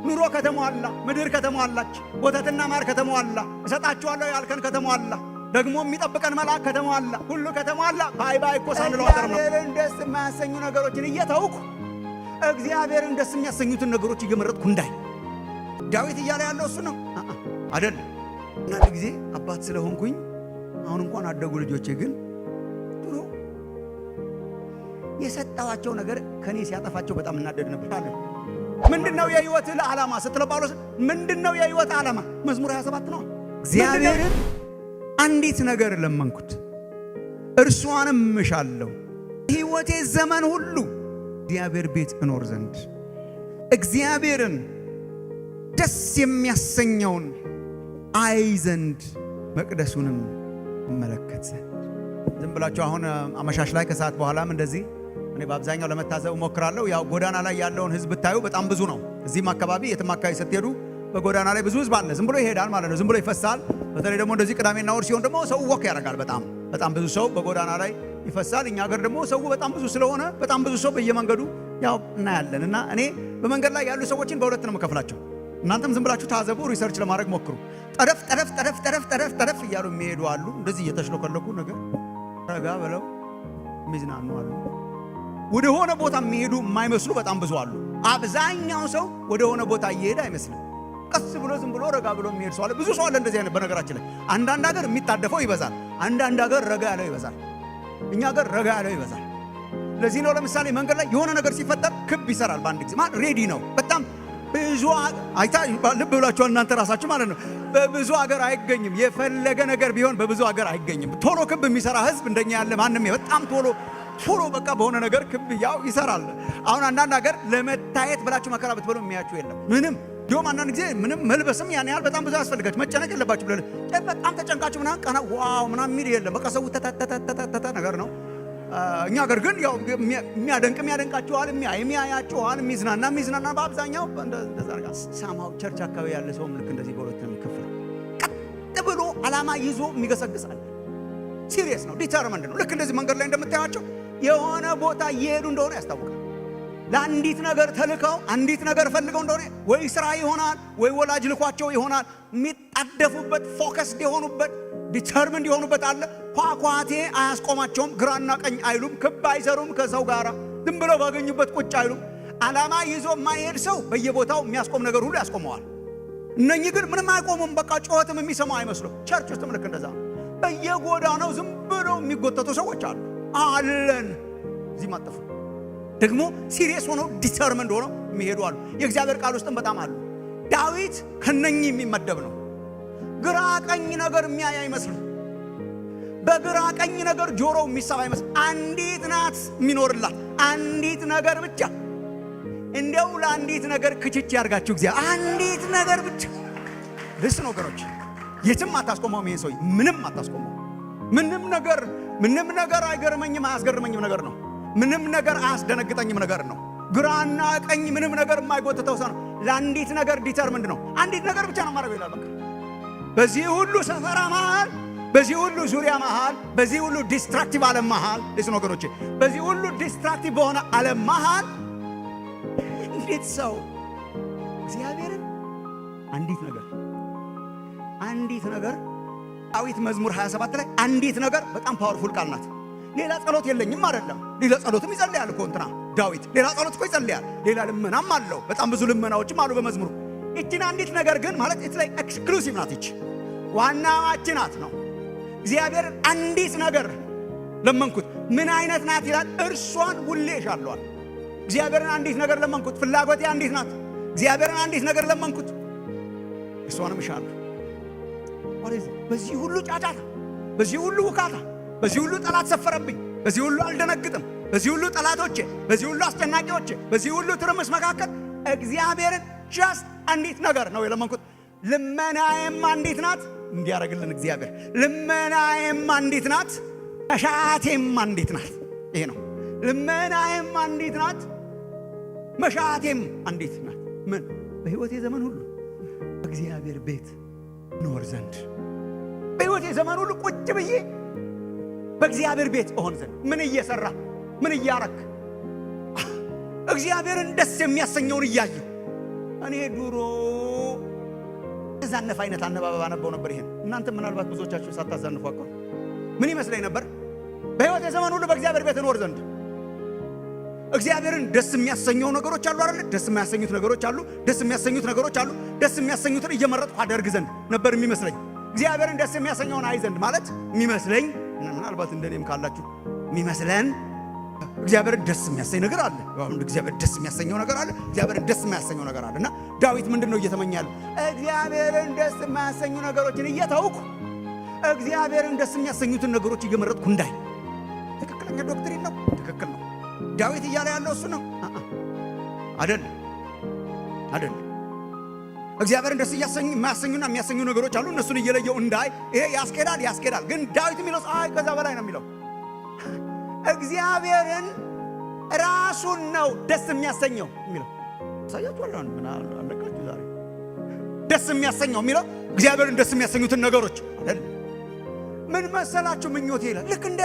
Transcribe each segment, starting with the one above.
ኑሮ ከተሟላ፣ ምድር ከተሟላች፣ ወተትና ማር ከተሟላ፣ እሰጣችኋለሁ ያልከን ከተሟላ፣ ደግሞ የሚጠብቀን መልአክ ከተሟላ፣ ሁሉ ከተሟላ ባይ ባይ እኮ ሳንለው አቀርም ነው። እግዚአብሔርን ደስ የማያሰኙ ነገሮችን እየተውኩ እግዚአብሔርን ደስ የሚያሰኙትን ነገሮች እየመረጥኩ እንዳይ ዳዊት እያለ ያለው እሱ ነው አይደል? እና ጊዜ አባት ስለሆንኩኝ አሁን እንኳን አደጉ ልጆቼ ግን ድሮ የሰጣዋቸው ነገር ከኔ ሲያጠፋቸው በጣም እናደድ ነበር። ምንድነው የህይወት ዓላማ ስትለው ጳውሎስ ምንድነው የህይወት ዓላማ? መዝሙር 27 ነው። እግዚአብሔርን አንዲት ነገር ለመንኩት እርሷንም እሻለሁ ሕይወቴ ዘመን ሁሉ እግዚአብሔር ቤት እኖር ዘንድ እግዚአብሔርን ደስ የሚያሰኘውን አይ ዘንድ መቅደሱንም እመለከት ዘንድ። ዝም ብላችሁ አሁን አመሻሽ ላይ ከሰዓት በኋላም እንደዚህ እኔ በአብዛኛው ለመታዘብ እሞክራለሁ። ያው ጎዳና ላይ ያለውን ህዝብ ብታዩ በጣም ብዙ ነው። እዚህም አካባቢ የትም አካባቢ ስትሄዱ በጎዳና ላይ ብዙ ህዝብ አለ። ዝም ብሎ ይሄዳል ማለት ነው። ዝም ብሎ ይፈሳል። በተለይ ደግሞ እንደዚህ ቅዳሜና እሑድ ሲሆን ደግሞ ሰው ወክ ያደርጋል። በጣም ብዙ ሰው በጎዳና ላይ ይፈሳል። እኛ ሀገር ደግሞ ሰው በጣም ብዙ ስለሆነ በጣም ብዙ ሰው በየመንገዱ ያው እናያለን። እና እኔ በመንገድ ላይ ያሉ ሰዎችን በሁለት ነው የምከፍላቸው። እናንተም ዝም ብላችሁ ታዘቡ፣ ሪሰርች ለማድረግ ሞክሩ። ጠረፍ እያሉ የሚሄዱ አሉ። እንደዚህ እየተሽለከለኩ ነገር ረጋ ብለው የሚዝናኑ አሉ። ወደ ሆነ ቦታ የሚሄዱ የማይመስሉ በጣም ብዙ አሉ። አብዛኛው ሰው ወደ ሆነ ቦታ እየሄደ አይመስልም። ቀስ ብሎ ዝም ብሎ ረጋ ብሎ የሚሄድ ሰው አለ። ብዙ ሰው አለ እንደዚህ አይነት። በነገራችን ላይ አንዳንድ ሀገር የሚታደፈው ይበዛል፣ አንዳንድ ሀገር ረጋ ያለው ይበዛል። እኛ ሀገር ረጋ ያለው ይበዛል። ለዚህ ነው ለምሳሌ መንገድ ላይ የሆነ ነገር ሲፈጠር ክብ ይሰራል በአንድ ጊዜ ማለት ሬዲ ነው። በጣም ብዙ አይታ ልብ ብላችኋል እናንተ ራሳችሁ ማለት ነው። በብዙ ሀገር አይገኝም። የፈለገ ነገር ቢሆን በብዙ ሀገር አይገኝም። ቶሎ ክብ የሚሰራ ህዝብ እንደኛ ያለ ማንም በጣም ቶሎ በቃ በሆነ ነገር ክብ ያው ይሰራል። አሁን አንዳንድ ሀገር ለመታየት ብላችሁ መከራ ብትበሉ የሚያችሁ የለም ምንም። ዲዮም አንዳንድ ጊዜ ምንም መልበስም ያን ያህል በጣም ብዙ ያስፈልጋችሁ መጨነቅ የለባችሁ ብለ በጣም ተጨንቃችሁ ምናምን ቀና ዋው ምናምን የሚል የለም። በቃ ሰው ተተተተተ ነገር ነው። እኛ ሀገር ግን ያው የሚያደንቃችኋል፣ የሚያያችኋል፣ የሚዝናና በአብዛኛው እንደዛ ነገር ሳማው ቸርች አካባቢ ያለ ሰው ልክ እንደዚህ በሁለት ነው የሚከፈለው። ቀጥ ብሎ ዓላማ ይዞ የሚገሰግሳል። ሲሪየስ ነው፣ ዲተርመንድ ነው። ልክ እንደዚህ መንገድ ላይ እንደምታያቸው የሆነ ቦታ እየሄዱ እንደሆነ ያስታውቃል። ለአንዲት ነገር ተልከው አንዲት ነገር ፈልገው እንደሆነ ወይ ስራ ይሆናል ወይ ወላጅ ልኳቸው ይሆናል። የሚጣደፉበት ፎከስድ የሆኑበት ዲተርሚንድ የሆኑበት አለ። ኳኳቴ አያስቆማቸውም። ግራና ቀኝ አይሉም። ክብ አይሰሩም። ከሰው ጋር ዝም ብለው ባገኙበት ቁጭ አይሉም። ዓላማ ይዞ የማይሄድ ሰው በየቦታው የሚያስቆም ነገር ሁሉ ያስቆመዋል። እነኚህ ግን ምንም አይቆሙም። በቃ ጩኸትም የሚሰማው አይመስሉም። ቸርች ውስጥም ልክ እንደዛ ነው። በየጎዳናው ዝም ብለው የሚጎተቱ ሰዎች አለን። እዚህ ማጠፉ ደግሞ ሲሪየስ ሆነው ዲተርሚንድ ሆነው የሚሄዱ አሉ። የእግዚአብሔር ቃል ውስጥም በጣም አሉ። ዳዊት ከነኚህ የሚመደብ ነው። ግራ ቀኝ ነገር የሚያይ አይመስልም። በግራ ቀኝ ነገር ጆሮው የሚሳብ አይመስልም። አንዲት ናት የሚኖርላት አንዲት ነገር ብቻ። እንደው ለአንዲት ነገር ክችች ያርጋችሁ እግዚአብሔር። አንዲት ነገር ብቻ ልስ ነገሮች የትም አታስቆመውም። ይሄን ሰው ምንም አታስቆመው። ምንም ነገር አይገርመኝም፣ አያስገርመኝም ነገር ነው። ምንም ነገር አያስደነግጠኝም ነገር ነው። ግራና ቀኝ ምንም ነገር የማይጎትተው ሰው ነው። ለአንዲት ነገር ዲተርሚንድ ነው። አንዲት ነገር ብቻ ነው ማረብ ይላል። በቃ በዚህ ሁሉ ሰፈራ መሃል፣ በዚህ ሁሉ ዙሪያ መሃል፣ በዚህ ሁሉ ዲስትራክቲቭ ዓለም መሃል ልስ ነገሮች በዚህ ሁሉ ዲስትራክቲቭ በሆነ ዓለም መሃል እንዴት ሰው እግዚአብሔርን አንዲት ነገር ዳዊት መዝሙር 27 ላይ አንዲት ነገር በጣም ፓወርፉል ቃል ናት። ሌላ ጸሎት የለኝም አይደለም። ሌላ ጸሎትም ይጸልያል እኮ እንትና ዳዊት ሌላ ጸሎት እኮ ይጸልያል። ሌላ ልመናም አለው። በጣም ብዙ ልመናዎችም አሉ በመዝሙሩ። እቺን አንዲት ነገር ግን ማለት it's like exclusive ናት። እቺ ዋናዋች ናት ነው። እግዚአብሔር አንዲት ነገር ለመንኩት። ምን አይነት ናት ይላል? እርሷን ሁሌ እሻለዋል። እግዚአብሔርን አንዲት ነገር ለመንኩት። ፍላጎቴ አንዲት ናት። እግዚአብሔርን አንዲት ነገር ለመንኩት፣ እርሷንም እሻለሁ። በዚህ ሁሉ ጫጫታ፣ በዚህ ሁሉ ውካታ፣ በዚህ ሁሉ ጠላት ሰፈረብኝ፣ በዚህ ሁሉ አልደነግጥም፣ በዚህ ሁሉ ጠላቶቼ፣ በዚህ ሁሉ አስጨናቂዎቼ፣ በዚህ ሁሉ ትርምስ መካከል እግዚአብሔርን ጃስት አንዲት ነገር ነው የለመንኩት። ልመናዬም አንዲት ናት እንዲያደርግልን እግዚአብሔር። ልመናዬም አንዲት ናት፣ መሻቴም አንዲት ናት። ይሄ ነው ልመናዬም አንዲት ናት፣ መሻቴም አንዲት ናት። ምን በሕይወቴ ዘመን ሁሉ እግዚአብሔር ቤት ኖር ዘንድ፣ በሕይወቴ ዘመን ሁሉ ቁጭ ብዬ በእግዚአብሔር ቤት እሆን ዘንድ። ምን እየሰራ ምን እያረክ እግዚአብሔርን ደስ የሚያሰኘውን እያየሁ እኔ ድሮ ዛነፍ አይነት አነባበብ አነበው ነበር። ይሄን እናንተ ምናልባት ብዙዎቻችሁ ሳታዛንፉ አቀሩ። ምን ይመስለኝ ነበር? በህይወት የዘመን ሁሉ በእግዚአብሔር ቤት እኖር ዘንድ እግዚአብሔርን ደስ የሚያሰኘው ነገሮች አሉ አይደል? ደስ የሚያሰኙት ነገሮች አሉ፣ ደስ የሚያሰኙት ነገሮች አሉ። ደስ የሚያሰኙትን እየመረጥኩ አደርግ ዘንድ ነበር የሚመስለኝ። እግዚአብሔርን ደስ የሚያሰኘውን አይ ዘንድ ማለት የሚመስለኝ፣ ምናልባት እንደኔም ካላችሁ የሚመስለን እግዚአብሔርን ደስ የሚያሰኝ ነገር አለ። አሁን እግዚአብሔር ደስ የሚያሰኘው ነገር አለ፣ እግዚአብሔርን ደስ የሚያሰኘው ነገር አለና ዳዊት ምንድነው እየተመኘ ያለው? እግዚአብሔርን ደስ የሚያሰኙ ነገሮችን እየተውኩ እግዚአብሔርን ደስ የሚያሰኙትን ነገሮች እየመረጥኩ እንዳይ። ትክክለኛ ዶክትሪን ነው። ትክክል ነው። ዳዊት እያለ ያለው እሱ ነው አይደል? እግዚአብሔርን ደስ የሚያሰኙና የሚያሰኙ ነገሮች አሉ። እነሱን እየለየው እንዳይ። ይሄ ያስኬዳል። ግን ዳዊት የሚለው አይ ከዛ በላይ ነው የሚለው። እግዚአብሔርን ራሱን ነው ደስ የሚያሰኘው የሚለው። ሳያችኋለሁ ምን አለቃችሁ ዛሬ ደስ የሚያሰኘው የሚለው እግዚአብሔርን ደስ የሚያሰኙትን ነገሮች አይደል? ምን መሰላችሁ ምኞቴ ይላል። ልክ እንደ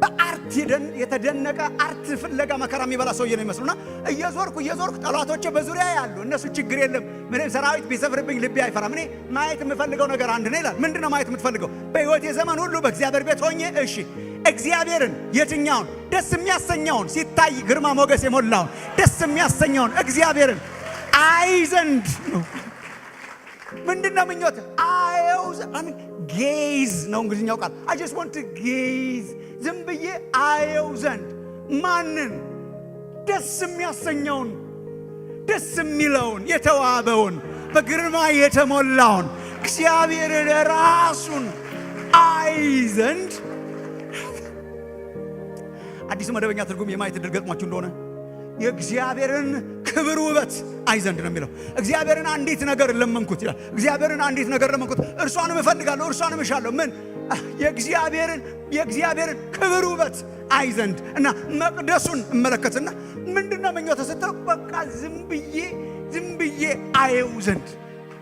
በአርት የተደነቀ አርት ፍለጋ መከራ የሚበላ ሰውዬ ነው ይመስሉና እየዞርኩ ጠላቶቼ በዙሪያ ያሉ እነሱ ችግር የለም ምንም ሰራዊት ቢሰፍርብኝ ልቤ አይፈራም። እኔ ማየት የምፈልገው ነገር አንድ ነው ይላል። ምንድነው ማየት የምትፈልገው? በሕይወቴ ዘመን ሁሉ በእግዚአብሔር ቤት ሆኜ እሺ እግዚአብሔርን የትኛውን ደስ የሚያሰኘውን ሲታይ ግርማ ሞገስ የሞላውን ደስ የሚያሰኘውን እግዚአብሔርን አይ ዘንድ ነው። ምንድነው ምኞት? አየው ዘንድ ጌዝ ነው እንግሊዝኛው ቃል። I just want to gaze ዝም ብዬ አየው ዘንድ ማንን? ደስ የሚያሰኘውን ደስ የሚለውን የተዋበውን በግርማ የተሞላውን እግዚአብሔርን ራሱን አይ ዘንድ። አዲሱ መደበኛ ትርጉም የማየት ዕድል ገጥሟችሁ እንደሆነ የእግዚአብሔርን ክብር ውበት አይ ዘንድ ነው የሚለው። እግዚአብሔርን አንዲት ነገር ለመንኩት ይላል። እግዚአብሔርን አንዲት ነገር ለመንኩት፣ እርሷንም እፈልጋለሁ፣ እርሷንም እሻለሁ። ምን? የእግዚአብሔርን ክብር ውበት አይ ዘንድ እና መቅደሱን እመለከትና ምንድነው ምኞት ስትለው በቃ ዝም ብዬ አየው ዘንድ።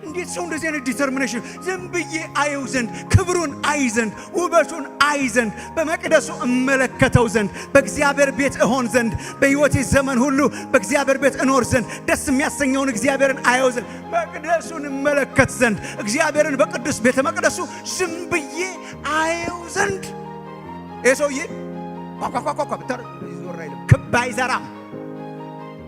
እንዴት ሰው እንደዚህ አይነት ዲተርሚኔሽን! ዝም ብዬ አየው ዘንድ፣ ክብሩን አይ ዘንድ፣ ውበቱን አይ ዘንድ፣ በመቅደሱ እመለከተው ዘንድ፣ በእግዚአብሔር ቤት እሆን ዘንድ፣ በሕይወቴ ዘመን ሁሉ በእግዚአብሔር ቤት እኖር ዘንድ፣ ደስ የሚያሰኘውን እግዚአብሔርን አየው ዘንድ፣ መቅደሱን እመለከት ዘንድ፣ እግዚአብሔርን በቅዱስ ቤተ መቅደሱ ዝም ብዬ አየው ዘንድ። ይህ ሰውዬ ኳኳኳኳኳ ብታር ይዞር አይልም፣ ክብ አይዘራም።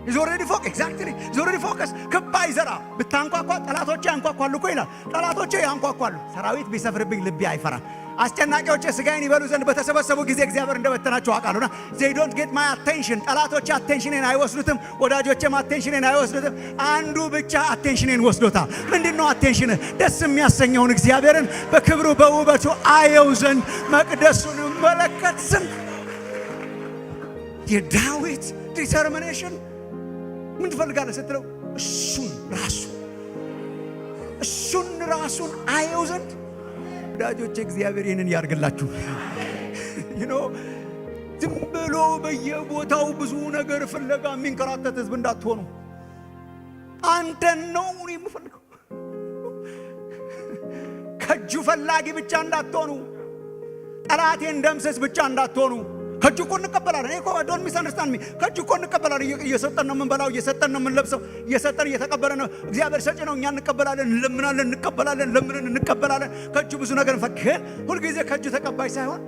He's already focused. Exactly. He's already focused. ክብ አይዘራም። ብታንኳኳ ጠላቶቼ ያንኳኳሉ እኮ ይላል። ጠላቶቼ ያንኳኳሉ። ሰራዊት ቢሰፍርብኝ ልቤ አይፈራም። አስጨናቂዎቼ ስጋዬን ይበሉ ዘንድ በተሰበሰቡ ጊዜ እግዚአብሔር እንደበተናቸው አውቃለሁና they don't get my attention። ጠላቶቼ አቴንሽኔን አይወስዱትም፣ ወዳጆቼም አቴንሽኔን አይወስዱትም። አንዱ ብቻ አቴንሽኔን ወስዶታል። ምንድነው አቴንሽን? ደስ የሚያሰኘውን እግዚአብሔርን በክብሩ በውበቱ አየው ዘንድ መቅደሱን መለከት ዘንድ። የዳዊት ዲተርሚኔሽን ምን ትፈልጋለህ ስትለው እሱን ራሱን አየው ዘንድ። ወዳጆቼ እግዚአብሔር ይህንን ያርግላችሁ። ዝም ብሎ በየቦታው ብዙ ነገር ፍለጋ የሚንከራተት ህዝብ እንዳትሆኑ። አንተን ነው የምፈልገው። ከእጁ ፈላጊ ብቻ እንዳትሆኑ። ጠላቴን ደምስስ ብቻ እንዳትሆኑ። ከእጁ እኮ እንቀበላለን። እኮ ዶንት ሚስ አንደርስታንድ ሚ። ከእጁ እኮ እንቀበላለን። እየሰጠን ነው የምንበላው፣ እየሰጠን ነው የምንለብሰው፣ እየሰጠን እየተቀበለ ነው። እግዚአብሔር ሰጪ ነው። እኛ እንቀበላለን፣ እንለምናለን፣ እንቀበላለን፣ ለምንን እንቀበላለን። ከእጁ ብዙ ነገር ፈክህን። ሁልጊዜ ከእጁ ተቀባይ ሳይሆን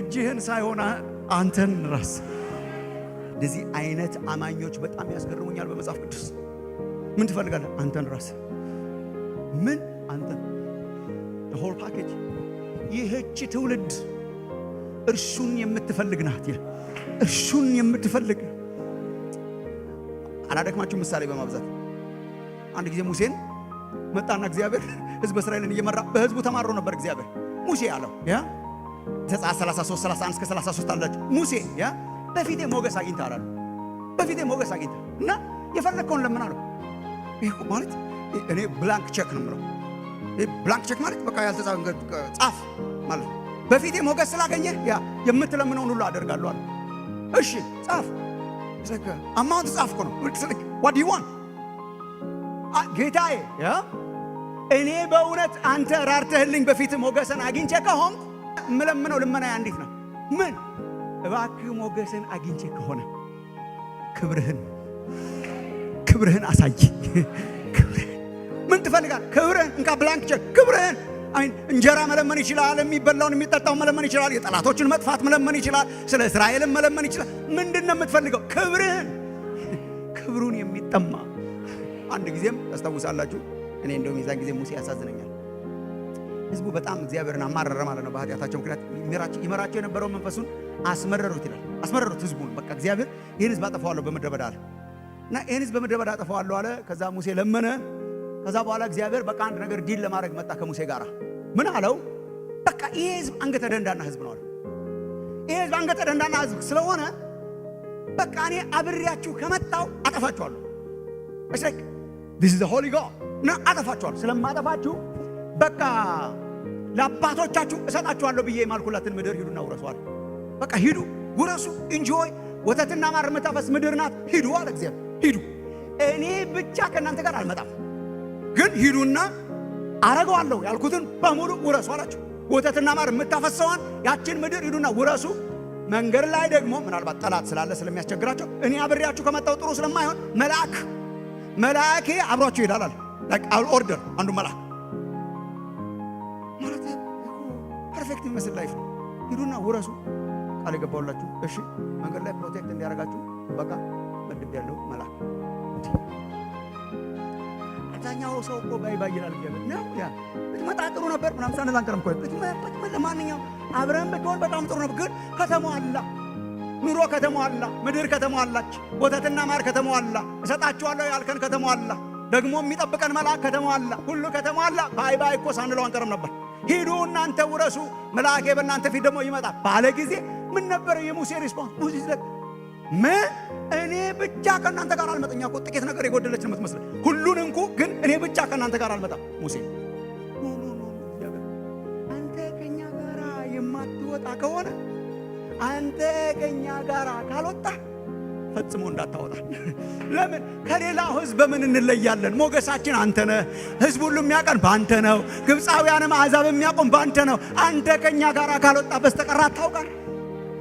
እጅህን ሳይሆን አንተን ራስ። እንደዚህ አይነት አማኞች በጣም ያስገርሙኛል በመጽሐፍ ቅዱስ። ምን ትፈልጋለህ? አንተን ራስ። ምን? አንተን the whole package። ይህች ትውልድ እርሱን የምትፈልግ ናት ይላል። እርሱን የምትፈልግ አላደክማችሁ ምሳሌ በማብዛት አንድ ጊዜ ሙሴን መጣና እግዚአብሔር ሕዝብ እስራኤልን እየመራ በሕዝቡ ተማሮ ነበር። እግዚአብሔር ሙሴ አለው ዘጸአት 33 31 እስከ 33 አላችሁ። ሙሴ በፊቴ ሞገስ አግኝተህ አላሉ። በፊቴ ሞገስ አግኝተህ እና የፈለግከውን ለምን አለው። ይሄ ማለት እኔ ብላንክ ቼክ ነው የምለው። ብላንክ ቼክ ማለት በቃ ያልተጻፈ ጻፍ ማለት ነው። በፊቴ ሞገስ ስላገኘህ የምትለምነውን ሁሉ አደርጋለሁ አለ። እሺ ጻፍ። አማውንት ጻፍኩ ነው። what do you want? ጌታዬ እኔ በእውነት አንተ ራርተህልኝ በፊት ሞገስን አግኝቼ ከሆንኩ የምለምነው ልመናዬ እንዴት ነው? ምን? እባክህ ሞገስን አግኝቼ ከሆነ ክብርህን አሳይ። ክብርህን ምን ትፈልጋለህ? ክብርህን እንካ ብላንክ ቼክ። ክብርህን አሜን። እንጀራ መለመን ይችላል። የሚበላውን የሚጠጣውን መለመን ይችላል። የጠላቶችን መጥፋት መለመን ይችላል። ስለ እስራኤልም መለመን ይችላል። ምንድነው የምትፈልገው? ክብርህን። ክብሩን የሚጠማ አንድ ጊዜም ታስታውሳላችሁ። እኔ እንደውም የዛን ጊዜ ሙሴ ያሳዝነኛል። ህዝቡ በጣም እግዚአብሔርን አማረረ ማለት ነው። በኃጢአታቸው ምክንያት ይመራቸው የነበረውን መንፈሱን አስመረሩት ይላል። አስመረሩት ህዝቡን። በቃ እግዚአብሔር ይህን ህዝብ አጠፋዋለሁ በምድረ በዳ አለ እና ይህን ህዝብ በምድረ በዳ አጠፋዋለሁ አለ። ከዛ ሙሴ ለመነ። ከዛ በኋላ እግዚአብሔር በቃ አንድ ነገር ዲል ለማድረግ መጣ ከሙሴ ጋር። ምን አለው? በቃ ይሄ ህዝብ አንገተ ደንዳና ህዝብ ነው አለ። ይሄ ህዝብ አንገተ ደንዳና ህዝብ ስለሆነ በቃ እኔ አብሬያችሁ ከመጣው አጠፋችኋለሁ። እሺ this is the holy god እና አጠፋችኋለሁ። ስለማጠፋችሁ በቃ ለአባቶቻችሁ እሰጣችኋለሁ ብዬ የማልኩላትን ምድር ሂዱና ውረሷል። በቃ ሂዱ፣ ውረሱ፣ ኢንጆይ። ወተትና ማር የምታፈስ ምድር ናት። ሂዱ አለ እግዚአብሔር። ሂዱ፣ እኔ ብቻ ከእናንተ ጋር አልመጣም፣ ግን ሂዱና አረገዋለሁ ያልኩትን በሙሉ ውረሱ አላቸው። ወተትና ማር የምታፈሰዋን ያችን ምድር ሂዱና ውረሱ። መንገድ ላይ ደግሞ ምናልባት ጠላት ስላለ ስለሚያስቸግራቸው እኔ አብሬያችሁ ከመጣው ጥሩ ስለማይሆን መልአኬ አብሯችሁ ይሄዳል አለ። ላይክ አል ኦርደር አንዱ መልአክ ማለት ፐርፌክት የሚመስል ላይፍ ነው። ሂዱና ውረሱ ቃል የገባሁላችሁ። እሺ መንገድ ላይ ፕሮቴክት እንዲያደርጋችሁ በቃ መድብ ያለው መልአክ። አብዛኛው ሰው እኮ ባይ ይላል እግዚአብሔር ነው። ያ ብትመጣ ጥሩ ነበር ምናምን ሳንል አንቀርም እኮ ብትመጣ ለማንኛውም አብረን ብትሆን በጣም ጥሩ ነበር። ግን ከተሟላ ኑሮ ከተሟላ፣ ምድር ከተሟላች፣ ወተትና ማር ከተሟላ፣ እሰጣችኋለሁ ያልከን ከተሟላ፣ ደግሞ የሚጠብቀን መልአክ ከተሟላ፣ ሁሉ ከተሟላ ባይ እኮ ሳንለው አንቀርም ነበር። ሂዱ እናንተ ውረሱ፣ መልአኬ በእናንተ ፊት ደግሞ ይመጣል ባለ ጊዜ ምን ነበር የሙሴ ሪስፖንስ? ሙሴ ሲለቅ ምን እኔ ብቻ ከእናንተ ጋር አልመጣም። እኛ እኮ ጥቂት ነገር የጎደለች ነው የምትመስለን። ሁሉን እንኩ ግን እኔ ብቻ ከእናንተ ጋር አልመጣም። ሙሴ አንተ ከኛ ጋር የማትወጣ ከሆነ አንተ ከኛ ጋር ካልወጣ ፈጽሞ እንዳታወጣ። ለምን ከሌላው ህዝብ በምን እንለያለን? ሞገሳችን አንተ ነህ። ህዝብ ሁሉ የሚያቀን በአንተ ነው። ግብፃውያንም አሕዛብ የሚያቆም በአንተ ነው። አንተ ከኛ ጋር ካልወጣ በስተቀር አታውቃል።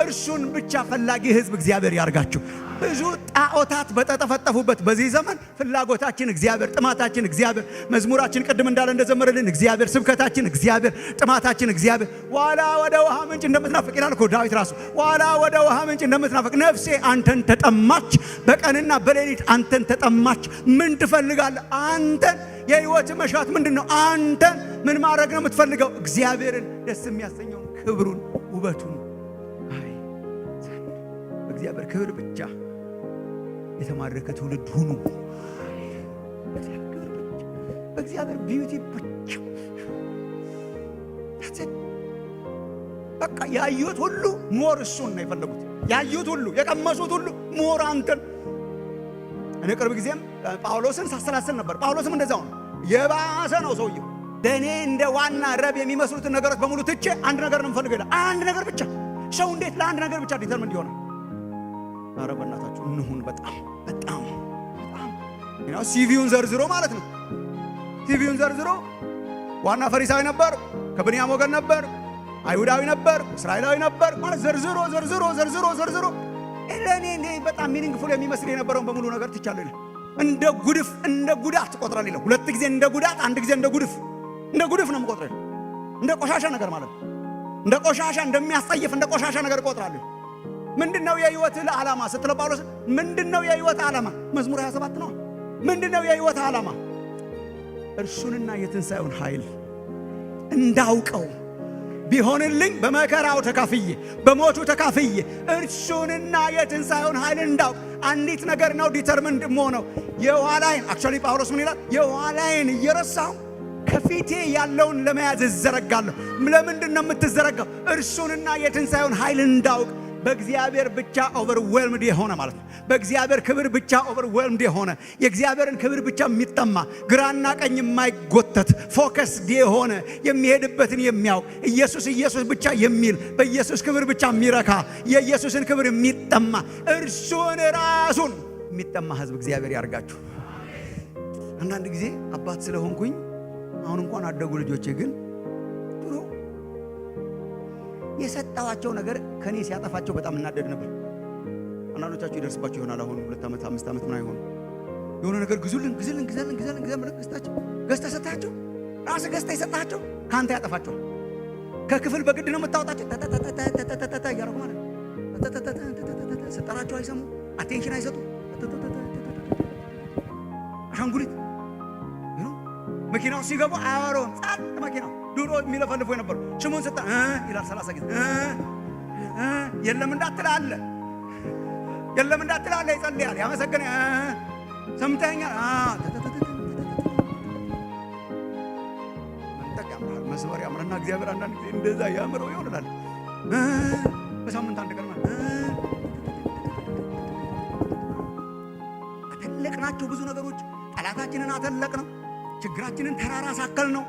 እርሱን ብቻ ፈላጊ ህዝብ እግዚአብሔር ያርጋችሁ። ብዙ ጣዖታት በተጠፈጠፉበት በዚህ ዘመን ፍላጎታችን እግዚአብሔር፣ ጥማታችን እግዚአብሔር፣ መዝሙራችን ቅድም እንዳለ እንደዘመረልን እግዚአብሔር፣ ስብከታችን እግዚአብሔር፣ ጥማታችን እግዚአብሔር። ዋላ ወደ ውሃ ምንጭ እንደምትናፍቅ ይላል እኮ ዳዊት ራሱ። ዋላ ወደ ውሃ ምንጭ እንደምትናፍቅ ነፍሴ አንተን ተጠማች፣ በቀንና በሌሊት አንተን ተጠማች። ምን ትፈልጋለህ? አንተን። የህይወት መሻት ምንድን ነው? አንተን። ምን ማድረግ ነው የምትፈልገው? እግዚአብሔርን ደስ የሚያሰኘውን ክብሩን፣ ውበቱን እግዚአብሔር ክብር ብቻ የተማረከ ትውልድ ሁኑ። በእግዚአብሔር ቢዩቲ ብቻ በቃ ያዩት ሁሉ ሞር እሱን ነው የፈለጉት። ያዩት ሁሉ የቀመሱት ሁሉ ሞር አንተን። እኔ ቅርብ ጊዜም ጳውሎስን ሳሰላስል ነበር። ጳውሎስም እንደዛው ነው። የባሰ ነው ሰውየው። ለእኔ እንደ ዋና ረብ የሚመስሉትን ነገሮች በሙሉ ትቼ አንድ ነገር ነው የምፈልገው ይላል። አንድ ነገር ብቻ። ሰው እንዴት ለአንድ ነገር ብቻ ዲተርሚንድ ይሆናል? ኧረ በእናታችሁ እንሁን። በጣም ሲቪውን ዘርዝሮ ማለት ነው። ሲቪውን ዘርዝሮ ዋና ፈሪሳዊ ነበር፣ ከብንያም ወገን ነበር፣ አይሁዳዊ ነበር፣ እስራኤላዊ ነበር ማለት ዘርዝሮ ለእኔ በጣም ሚኒንግፉል የሚመስል የነበረውን በሙሉ ነገር ትቻለሁ ይላል። እንደ ጉድፍ እንደ ጉዳት ቆጥራል ይላል። ሁለት ጊዜ እንደ ጉዳት፣ አንድ ጊዜ እንደ ጉድፍ ነው የምቆጥረው። እንደ ቆሻሻ ነገር ማለት ነው። እንደ ቆሻሻ እንደሚያስጠይፍ እንደ ቆሻሻ ነገር ቆጥራለሁ። ምንድነው የህይወት ዓላማ ስትለው ጳውሎስ ምንድነው የህይወት ዓላማ? መዝሙር 27 ነው። ምንድነው የህይወት ዓላማ? እርሱንና የትንሣኤውን ኃይል እንዳውቀው ቢሆንልኝ በመከራው ተካፍዬ በሞቱ ተካፍዬ እርሱንና የትንሣኤውን ኃይል እንዳውቅ። አንዲት ነገር ነው ዲተርሚንድ ሆነው የኋላዬን አክቹዋሊ ጳውሎስ ምን ይላል? የኋላዬን እየረሳሁ ከፊቴ ያለውን ለመያዝ እዘረጋለሁ። ለምንድን ነው የምትዘረጋው? እርሱንና የትንሣኤውን ኃይል እንዳውቅ። በእግዚአብሔር ብቻ ኦቨርዌልምድ የሆነ ማለት ነው። በእግዚአብሔር ክብር ብቻ ኦቨርዌልምድ የሆነ የእግዚአብሔርን ክብር ብቻ የሚጠማ ግራና ቀኝ የማይጎተት ፎከስድ የሆነ የሚሄድበትን የሚያውቅ ኢየሱስ ብቻ የሚል በኢየሱስ ክብር ብቻ የሚረካ የኢየሱስን ክብር የሚጠማ እርሱን ራሱን የሚጠማ ህዝብ እግዚአብሔር ያርጋችሁ። አንዳንድ ጊዜ አባት ስለሆንኩኝ አሁን እንኳን አደጉ ልጆቼ ግን ድሮ የሰጣዋቸው ነገር ከኔ ሲያጠፋቸው በጣም እናደድ ነበር። አንዳንዶቻችሁ ይደርስባችሁ ይሆናል። አሁን 2 ዓመት 5 ዓመት ምን አይሆን የሆነ ነገር ግዙልን ብለህ ገዝተህ ሰጣቸው። ራስህ ገዝተህ የሰጣቸው ከአንተ ያጠፋቸዋል። ከክፍል በግድ ነው የምታወጣቸው። እያደረጉ ማለት ነው። ስጠራቸው አይሰሙ፣ አቴንሽን አይሰጡ። አሻንጉሊት መኪናው ሲገቡ አያወራውም። ጸጥ መኪናው ድሮ የሚለፈልፉ የነበሩ ስሙን ስጠራ ይላል 30 ጊዜ። የለም እንዳትላለ ይጸልያል፣ ያመሰግን ሰምተኛል። መንጠቅ ያምራል፣ መስመር ያምራልና እግዚአብሔር አንዳንድ ጊዜ እንደዛ ያምረው ይሆናል። በሳምንት አንድ ቀን አተለቅናቸው ብዙ ነገሮች። ጠላታችንን አተለቅ ነው። ችግራችንን ተራራ ሳከል ነው።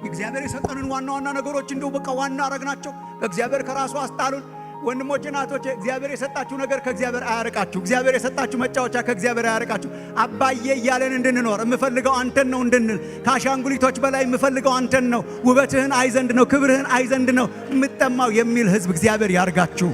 እግዚአብሔር የሰጠንን ዋና ነገሮች እንደው በቃ ዋና አረግናቸው። ከእግዚአብሔር ከራሱ አስጣሉን። ወንድሞቼ እናቶቼ፣ እግዚአብሔር የሰጣችሁ ነገር ከእግዚአብሔር አያርቃችሁ። እግዚአብሔር የሰጣችሁ መጫወቻ ከእግዚአብሔር አያርቃችሁ። አባዬ እያለን እንድንኖር የምፈልገው አንተን ነው እንድንል፣ ከአሻንጉሊቶች በላይ የምፈልገው አንተን ነው። ውበትህን አይ ዘንድ ነው፣ ክብርህን አይ ዘንድ ነው የምጠማው የሚል ሕዝብ እግዚአብሔር ያርጋችሁ።